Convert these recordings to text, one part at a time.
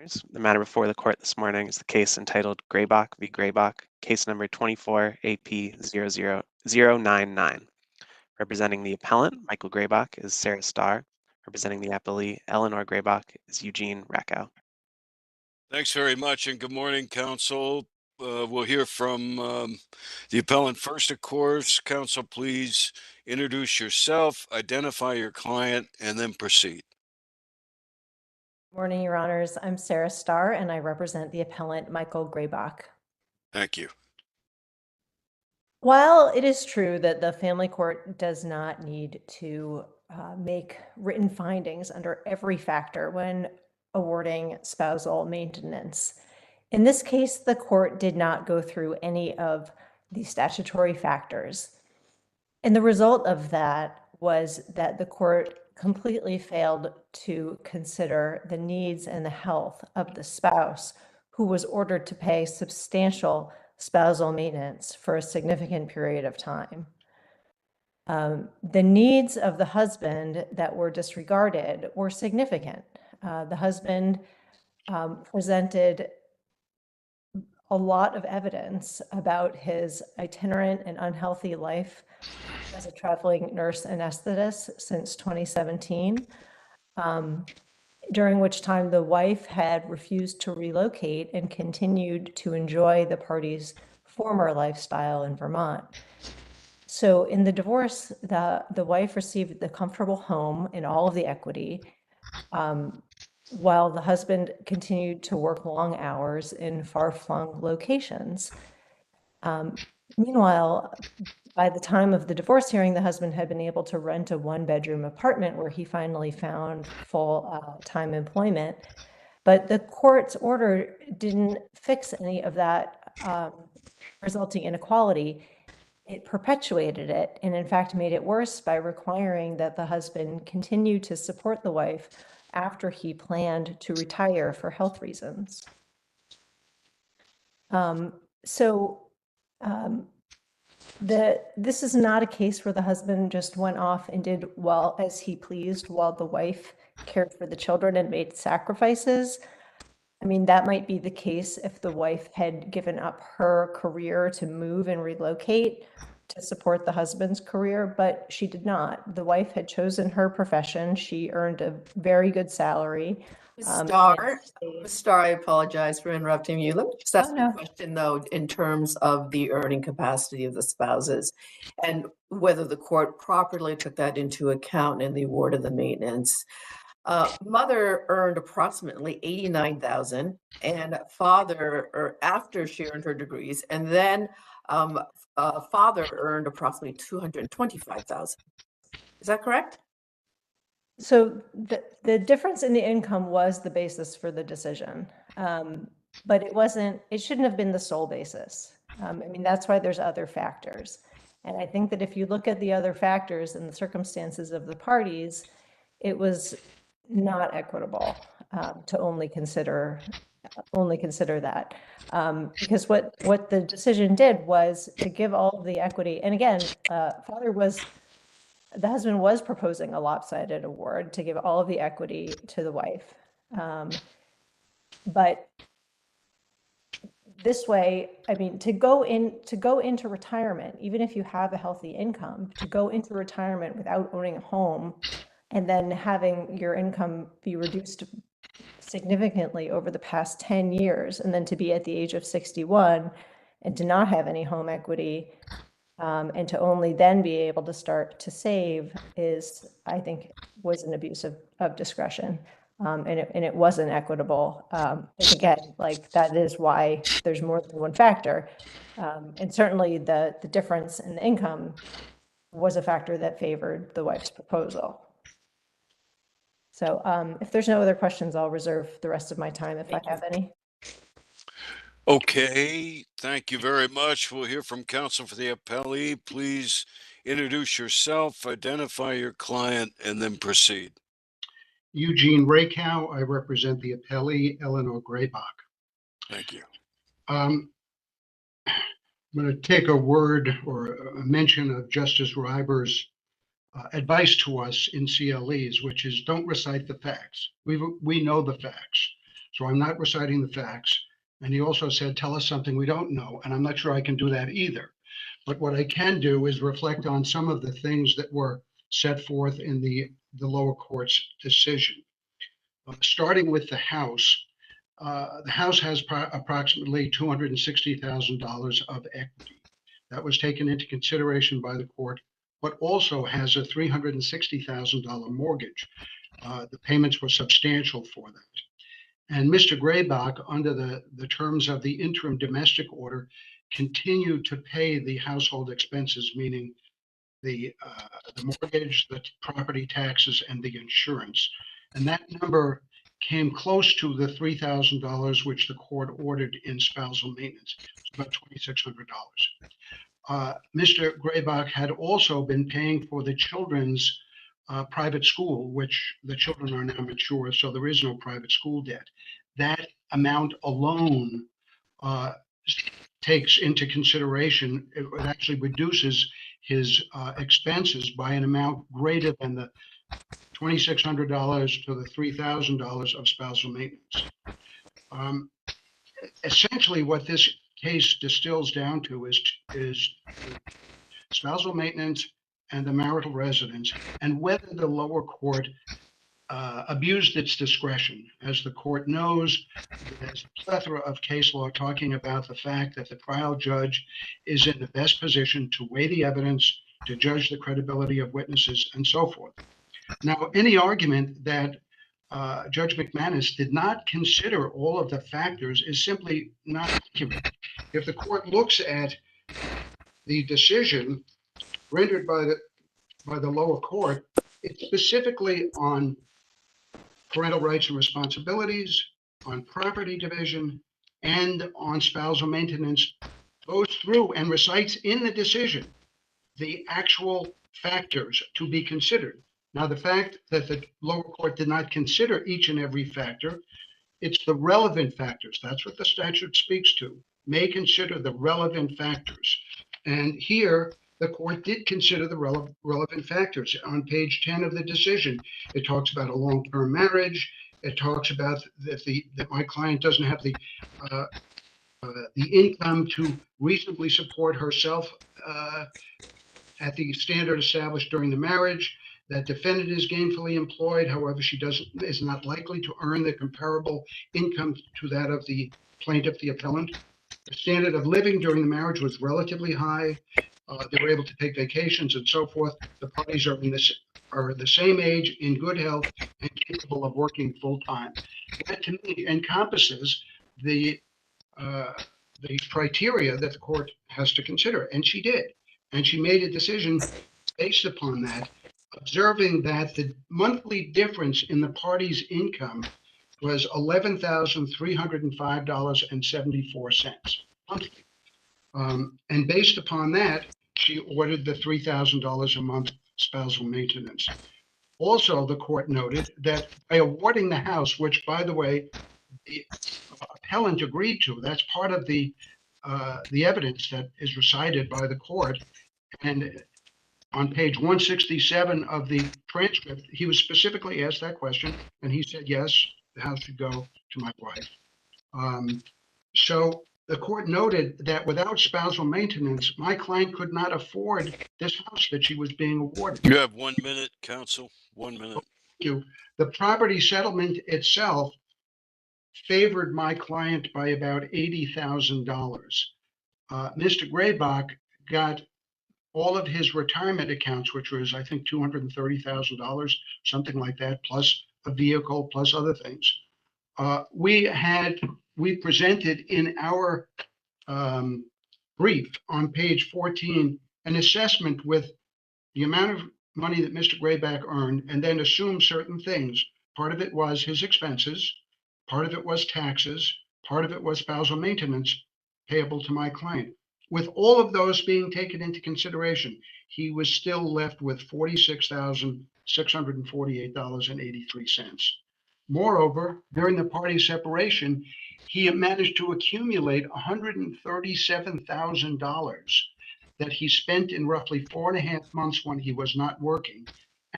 The matter before the court this morning is the case entitled Grabach v. Grabach, case number 24 AP 00099. Representing the appellant, Michael Grabach, is Sarah Starr. Representing the appellee, Eleanor Grabach, is Eugene Rakow. Thanks very much, and good morning, counsel. We'll hear from the appellant first, of course. Counsel, please introduce yourself, identify your client, and then proceed. Good morning, Your Honors. I'm Sarah Starr, and I represent the appellant Michael Grabach. Thank you. While it is true that the family court does not need to make written findings under every factor when awarding spousal maintenance, in this case, the court did not go through any of the statutory factors. And the result of that was that the court completely failed to consider the needs and the health of the spouse who was ordered to pay substantial spousal maintenance for a significant period of time. The needs of the husband that were disregarded were significant. The husband presented a lot of evidence about his itinerant and unhealthy life as a traveling nurse anesthetist since 2017, during which time the wife had refused to relocate and continued to enjoy the party's former lifestyle in Vermont. So in the divorce, the wife received the comfortable home and all of the equity, while the husband continued to work long hours in far-flung locations. Meanwhile, by the time of the divorce hearing, the husband had been able to rent a one-bedroom apartment where he finally found full-time employment. But the court's order didn't fix any of that resulting inequality. It perpetuated it, and in fact made it worse by requiring that the husband continue to support the wife after he planned to retire for health reasons. This is not a case where the husband just went off and did well as he pleased while the wife cared for the children and made sacrifices. I mean, that might be the case if the wife had given up her career to move and relocate to support the husband's career, but she did not. The wife had chosen her profession. She earned a very good salary. Ms. Starr, I apologize for interrupting you. Let me just ask a question, though, in terms of the earning capacity of the spouses and whether the court properly took that into account in the award of the maintenance. Mother earned approximately $89,000, and father, after she earned her degrees, and then father earned approximately $225,000. Is that correct? So the difference in the income was the basis for the decision, but it shouldn't have been the sole basis. I mean, that's why there's other factors. And I think that if you look at the other factors and the circumstances of the parties, it was not equitable to only consider that, because what the decision did was to give all of the equity. And again, the husband was proposing a lopsided award to give all of the equity to the wife, but this way, I mean, to go into retirement, even if you have a healthy income, to go into retirement without owning a home and then having your income be reduced significantly over the past 10 years, and then to be at the age of 61 and to not have any home equity, and to only then be able to start to save I think, was an abuse of discretion. And it wasn't equitable. And again, like, that is why there's more than one factor. And certainly the difference in the income was a factor that favored the wife's proposal. So if there's no other questions, I'll reserve the rest of my time if I have any. Okay, thank you very much. We'll hear from counsel for the appellee. Please introduce yourself, identify your client, and then proceed. Eugene Rakow. I represent the appellee, Eleanor Grabach. Thank you. I'm going to take a word or a mention of Justice Reiber's advice to us in CLEs, which is don't recite the facts. We know the facts. So I'm not reciting the facts. And he also said, tell us something we don't know. And I'm not sure I can do that either. But what I can do is reflect on some of the things that were set forth in the lower court's decision. Starting with the house has approximately $260,000 of equity. That was taken into consideration by the court, but also has a $360,000 mortgage. The payments were substantial for that. And Mr. Grabach, under the terms of the interim domestic order, continued to pay the household expenses, meaning the mortgage, the property taxes, and the insurance. And that number came close to the $3,000 which the court ordered in spousal maintenance. It's about $2,600. Mr. Grabach had also been paying for the children's private school, which the children are now mature, so there is no private school debt. That amount alone takes into consideration, it actually reduces his expenses by an amount greater than the $2,600 to the $3,000 of spousal maintenance. Essentially, what this case distills down to is spousal maintenance and the marital residence, and whether the lower court abused its discretion. As the court knows, there's a plethora of case law talking about the fact that the trial judge is in the best position to weigh the evidence, to judge the credibility of witnesses, and so forth. Now, any argument that Judge McManus did not consider all of the factors is simply not accurate. If the court looks at the decision rendered by the lower court, it's specifically on parental rights and responsibilities, on property division, and on spousal maintenance, goes through and recites in the decision the actual factors to be considered. Now, the fact that the lower court did not consider each and every factor, it's the relevant factors. That's what the statute speaks to, may consider the relevant factors. And here, the court did consider the relevant factors. On page 10 of the decision, it talks about a long-term marriage. It talks about that my client doesn't have the income to reasonably support herself at the standard established during the marriage. That defendant is gainfully employed, however, she is not likely to earn the comparable income to that of the plaintiff, the appellant. The standard of living during the marriage was relatively high. They were able to take vacations and so forth. The parties are the same age, in good health, and capable of working full time. That to me encompasses the criteria that the court has to consider, and she did. And she made a decision based upon that, observing that the monthly difference in the parties' income was $11,305.74 monthly. And based upon that, she ordered the $3,000 a month spousal maintenance. Also, the court noted that by awarding the house, which, by the way, the appellant agreed to, that's part of the evidence that is recited by the court. And on page 167 of the transcript, he was specifically asked that question, and he said, yes, the house should go to my wife. So the court noted that without spousal maintenance, my client could not afford this house that she was being awarded. You have 1 minute, counsel. 1 minute. Thank you. The property settlement itself favored my client by about $80,000. Mr. Grabach got all of his retirement accounts, which was, I think, $230,000, something like that, plus a vehicle, plus other things. We presented in our brief on page 14 an assessment with the amount of money that Mr. Grabach earned, and then assumed certain things. Part of it was his expenses, part of it was taxes, part of it was spousal maintenance payable to my client. With all of those being taken into consideration, he was still left with $46,648.83. Moreover, during the party separation, he managed to accumulate $137,000 that he spent in roughly 4.5 months when he was not working,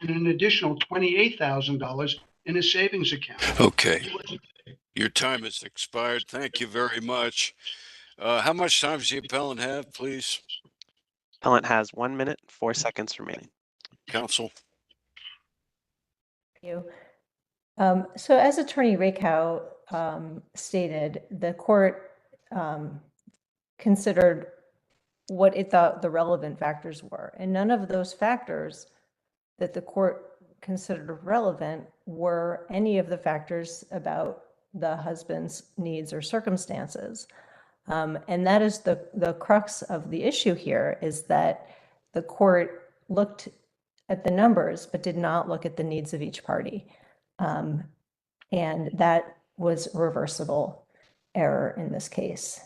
and an additional $28,000 in his savings account. Okay. Your time has expired. Thank you very much. How much time does the appellant have, please? Appellant has 1 minute, 4 seconds remaining. Counsel. Thank you. So as Attorney Rakow stated, the court considered what it thought the relevant factors were. And none of those factors that the court considered relevant were any of the factors about the husband's needs or circumstances. And that is the crux of the issue here, is that the court looked at the numbers but did not look at the needs of each party. And that was reversible error in this case.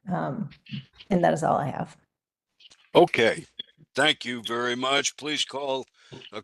And that is all I have. Okay. Thank you very much. Please call a